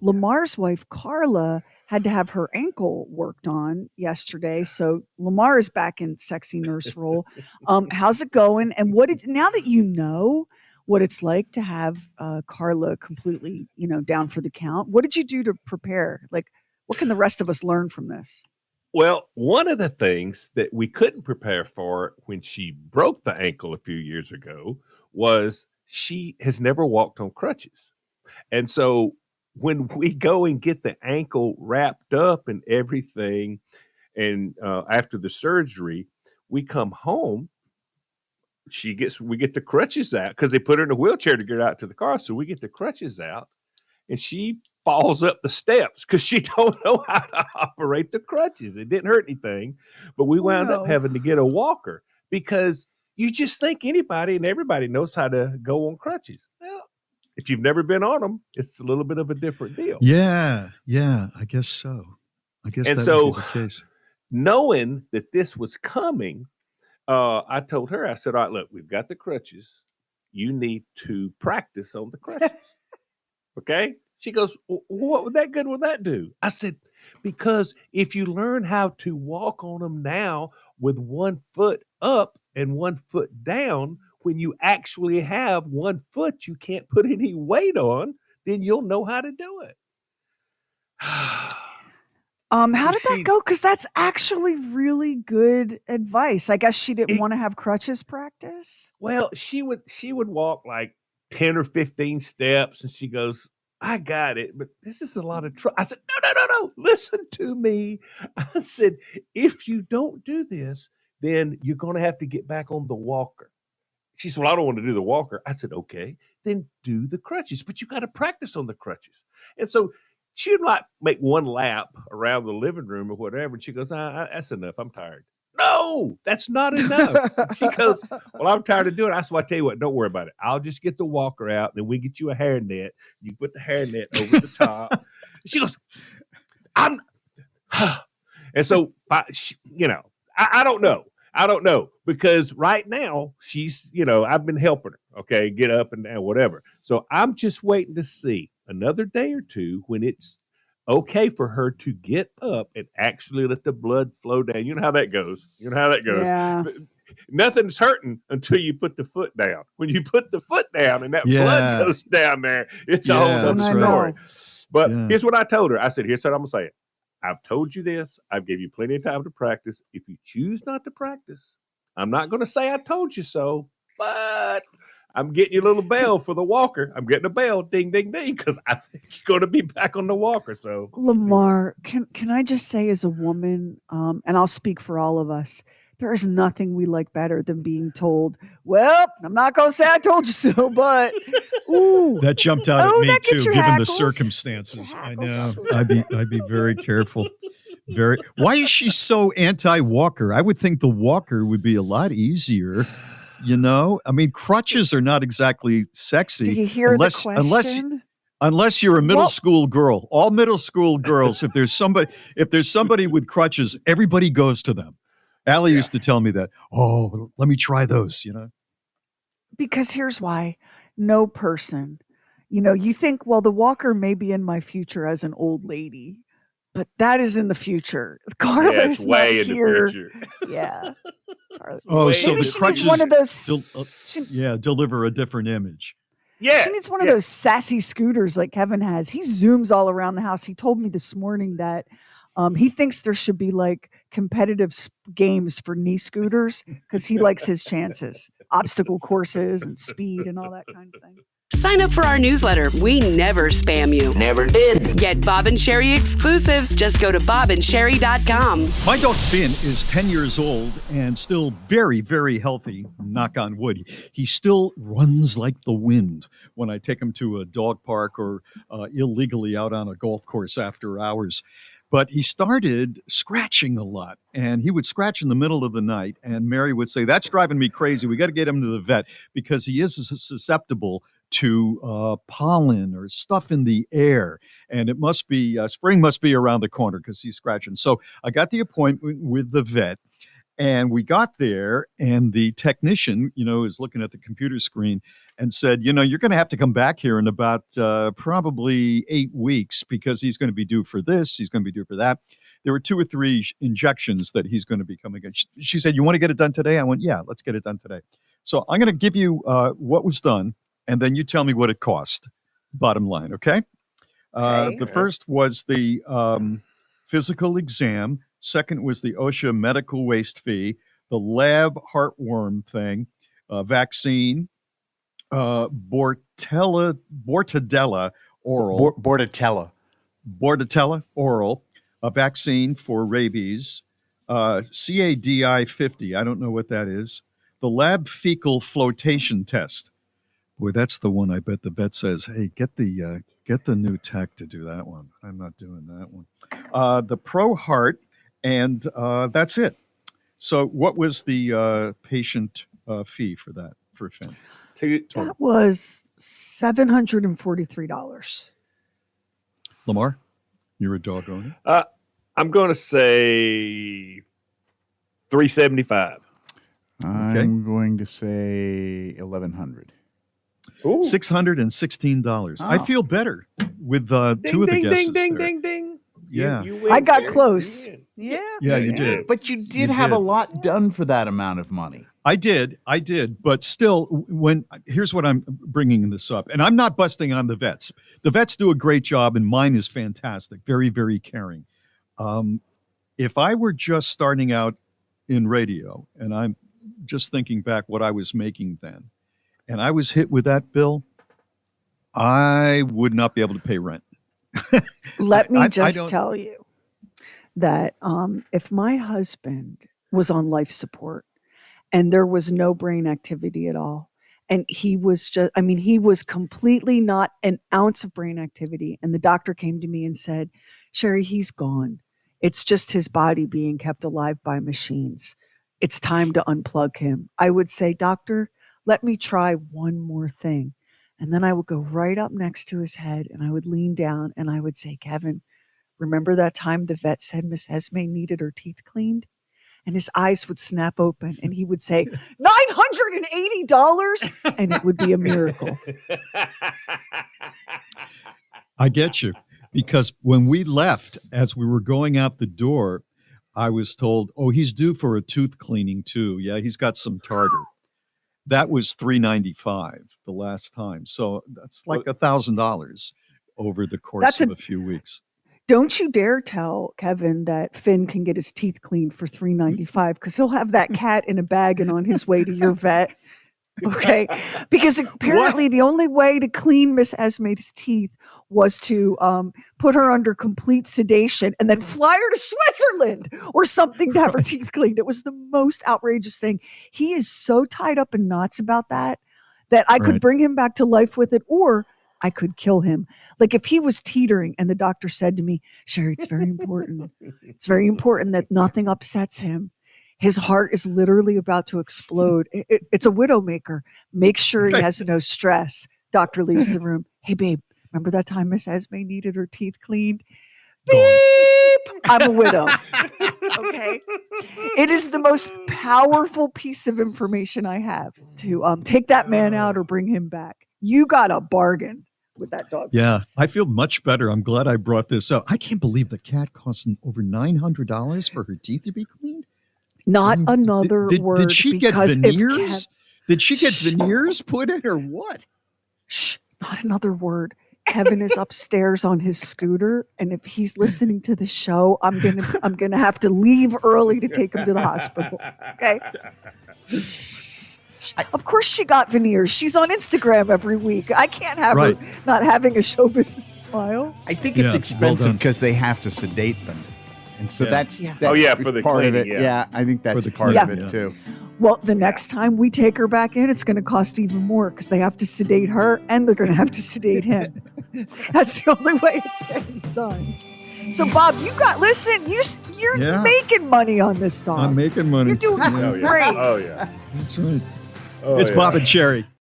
Lamar's wife, Carla, had to have her ankle worked on yesterday. So Lamar is back in sexy nurse role. How's it going? And now that you know what it's like to have Carla completely, down for the count, what did you do to prepare? Like, what can the rest of us learn from this? Well, one of the things that we couldn't prepare for when she broke the ankle a few years ago was she has never walked on crutches. And so when we go and get the ankle wrapped up and everything, and after the surgery, we come home. We get the crutches out because they put her in a wheelchair to get out to the car. So we get the crutches out, and she falls up the steps because she don't know how to operate the crutches. It didn't hurt anything, but we wound up having to get a walker because you just think anybody and everybody knows how to go on crutches. Well, if you've never been on them, it's a little bit of a different deal. Yeah, I guess so. I guess that would be the case. Knowing that this was coming, I told her, I said, all right, look, we've got the crutches. You need to practice on the crutches. Okay? She goes, what good would that do? I said, because if you learn how to walk on them now with one foot up and one foot down, when you actually have one foot you can't put any weight on, then you'll know how to do it. How did that go? Because that's actually really good advice. I guess she didn't want to have crutches practice. Well, she would walk like 10 or 15 steps, and she goes, I got it, but this is a lot of trouble. I said, no, listen to me. I said, if you don't do this, then you're going to have to get back on the walker. She said, well, I don't want to do the walker. I said, okay, then do the crutches, but you got to practice on the crutches. And so she'd like make one lap around the living room or whatever. And she goes, that's enough. I'm tired. No, that's not enough. She goes, well, I'm tired of doing it. I said, well, I tell you what, don't worry about it. I'll just get the walker out. Then we get you a hairnet. You put the hairnet over the top. She goes, and so, I don't know. I don't know, because right now she's, I've been helping her, okay, get up and down, whatever. So I'm just waiting to see another day or two when it's okay for her to get up and actually let the blood flow down. You know how that goes. Yeah. Nothing's hurting until you put the foot down. When you put the foot down and that blood goes down there, it's a whole other story. But here's what I told her. I said, here's what I'm going to say. I've told you this. I've gave you plenty of time to practice. If you choose not to practice, I'm not going to say I told you so, but I'm getting you a little bell for the walker. I'm getting a bell, ding, ding, ding, because I think you're going to be back on the walker. So, Lamar, can I just say, as a woman, and I'll speak for all of us, there is nothing we like better than being told, well, I'm not going to say I told you so, but ooh. That jumped out at me too, given the circumstances. I know. I'd be very careful. Why is she so anti-walker? I would think the walker would be a lot easier. I mean, crutches are not exactly sexy. Do you hear the question? Unless you're a middle school girl. All middle school girls, if there's somebody with crutches, everybody goes to them. Allie used to tell me that. Oh, let me try those, Because here's why. No person, you think, well, the walker may be in my future as an old lady, but that is in the future. Carla is way in the future. Yeah. Oh, so maybe the crutches one of those, deliver a different image. Yeah. She needs one of those sassy scooters like Kevin has. He zooms all around the house. He told me this morning that he thinks there should be like competitive games for knee scooters because he likes his chances, obstacle courses and speed and all that kind of thing. Sign up for our newsletter. We never spam you. Never did. Get Bob and Sheri exclusives. Just go to bobandsheri.com. My dog Finn is 10 years old and still very, very healthy, knock on wood. He still runs like the wind when I take him to a dog park or illegally out on a golf course after hours. But he started scratching a lot, and he would scratch in the middle of the night, and Mary would say, that's driving me crazy. We got to get him to the vet because he is susceptible to pollen or stuff in the air, and it must be spring must be around the corner because he's scratching. So I got the appointment with the vet, and we got there, and the technician, is looking at the computer screen, and said, you're going to have to come back here in about probably 8 weeks because he's going to be due for this. He's going to be due for that. There were 2 or 3 injections that he's going to be coming in. She said, you want to get it done today? I went, yeah, let's get it done today. So I'm going to give you what was done, and then you tell me what it cost. Bottom line, okay? The first was the physical exam. Second was the OSHA medical waste fee, the lab heartworm thing, vaccine, Bordetella oral. Bordetella oral, a vaccine for rabies, CADI 50. I don't know what that is. The lab fecal flotation test. Boy, that's the one I bet the vet says, hey, get the new tech to do that one. I'm not doing that one. The Pro Heart, and that's it. So what was the patient fee for that, for Finn? That was $743. Lamar, you're a dog owner. I'm going to say $375. I'm going to say $1,100. $616. I feel better with two of the guesses. Ding. Yeah. You win, I got Sheri. close. You win. Yeah, you did. But you did have a lot done for that amount of money. I did, but still, here's what I'm bringing this up, and I'm not busting on the vets. The vets do a great job, and mine is fantastic, very, very caring. If I were just starting out in radio, and I'm just thinking back what I was making then, and I was hit with that bill, I would not be able to pay rent. Let me just tell you that if my husband was on life support and there was no brain activity at all, and he was completely not an ounce of brain activity, and the doctor came to me and said, Sheri, he's gone. It's just his body being kept alive by machines. It's time to unplug him. I would say, doctor, let me try one more thing. And then I would go right up next to his head and I would lean down and I would say, Kevin, remember that time the vet said Miss Esme needed her teeth cleaned? And his eyes would snap open and he would say, $980? And it would be a miracle. I get you. Because when we left, as we were going out the door, I was told, oh, he's due for a tooth cleaning too. Yeah, he's got some tartar. That was $395 the last time. So that's like $1,000 over the course of a few weeks. Don't you dare tell Kevin that Finn can get his teeth cleaned for $395 because he'll have that cat in a bag and on his way to your vet. Okay. Because apparently the only way to clean Miss Esme's teeth was to put her under complete sedation and then fly her to Switzerland or something to have her teeth cleaned. It was the most outrageous thing. He is so tied up in knots about that I could bring him back to life with it, or I could kill him. Like if he was teetering and the doctor said to me, Sheri, it's very important. It's very important that nothing upsets him. His heart is literally about to explode. It's a widowmaker. Make sure he has no stress. Doctor leaves the room. Hey, babe, remember that time Miss Esme needed her teeth cleaned? Beep! I'm a widow. Okay? It is the most powerful piece of information I have to take that man out or bring him back. You got a bargain with that dog. Yeah, I feel much better. I'm glad I brought this up. I can't believe the cat costs over $900 for her teeth to be cleaned. Not another word. Did she get veneers? Did she get veneers put in or what? Shh, not another word. Kevin is upstairs on his scooter, and if he's listening to the show, I'm gonna have to leave early to take him to the hospital. Okay. Of course she got veneers. She's on Instagram every week. I can't have her not having a show business smile. I think it's expensive because they have to sedate them. And so that's for the part cleaning, of it. Yeah, I think that's part of it too. Well, the next time we take her back in, it's going to cost even more because they have to sedate her and they're going to have to sedate him. That's the only way it's getting done. So, Bob, you're making money on this dog. I'm making money. You're doing great. Oh, yeah. That's right. It's Bob and Sheri.